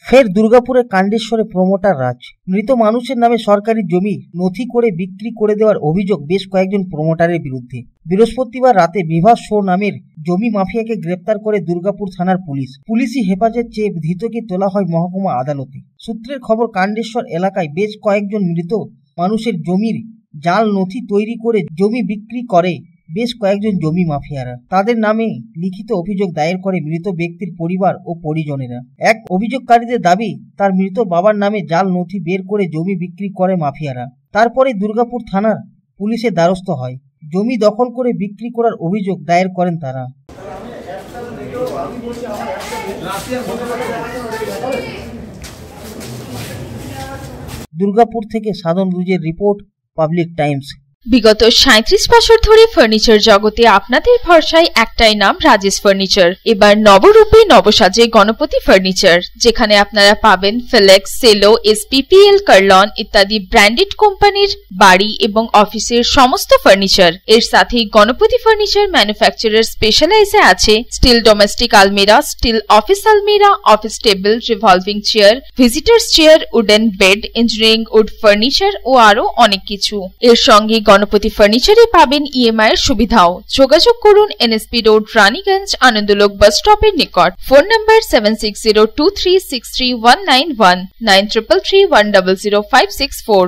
ফের দুর্গাপুরের কান্ডেশ্বরে প্রমোটার রাজ। মৃত মানুষের নামে সরকারি জমি নথি করে বিক্রি করে দেওয়ার অভিযোগ বেশ কয়েকজন প্রমোটারের বিরুদ্ধে। বৃহস্পতিবার রাতে বিভাস শো নামের জমি মাফিয়াকে গ্রেপ্তার করে দুর্গাপুর থানার পুলিশ। পুলিশি হেফাজত চেয়ে ধৃতকে তোলা হয় মহকুমা আদালতে। সূত্রের খবর, কান্ডেশ্বর এলাকায় বেশ কয়েকজন মৃত মানুষের জমির জাল নথি তৈরি করে জমি বিক্রি করে বেশ কয়েকজন জমি মাফিয়ারা। তাদের নামে লিখিত অভিযোগ দায়ের করে মৃত ব্যক্তির পরিবার ও পরিজনেরা। এক অভিযোগকারীদের দাবি, তার মৃত বাবার নামে জাল নথি বের করে জমি বিক্রি করে মাফিয়ারা। তারপরে দুর্গাপুর থানার পুলিশের দ্বারস্থ হয়। জমি দখল করে বিক্রি করার অভিযোগ দায়ের করেন তারা। দুর্গাপুর থেকে সাধন রুজের রিপোর্ট, পাবলিক টাইমস। বিগত ৩৭ বছর ধরে ফার্নিচার জগতে আপনাদের ভরসায় একটাই নাম, রাজেশ ফার্নিচার। এবার নবরূপে নবসাজে গণপতি ফার্নিচার, যেখানে আপনারা পাবেন ফিলেক্স, সেলো, এসপিপিএল, কার্লন ইত্যাদি ব্র্যান্ডেড কোম্পানির বাড়ি এবং অফিসের সমস্ত ফার্নিচার। এর সাথেই গণপতি ফার্নিচার ম্যানুফ্যাকচারার স্পেশালাইজে আছে স্টিল ডোমেস্টিক আলমিরা, স্টিল অফিস আলমিরা, office table, revolving chair, visitors chair, wooden bed, engineering wood furniture ও আরো অনেক কিছু। এর সঙ্গে গণপতি ফার্নিচারে পাবেন ইএমআই এর সুবিধাও। যোগাযোগ করুন এনএসপি রোড, রানীগঞ্জ, আনন্দলোক বাস স্টপের নিকট। ফোন নম্বর 7602363191, 9333100564।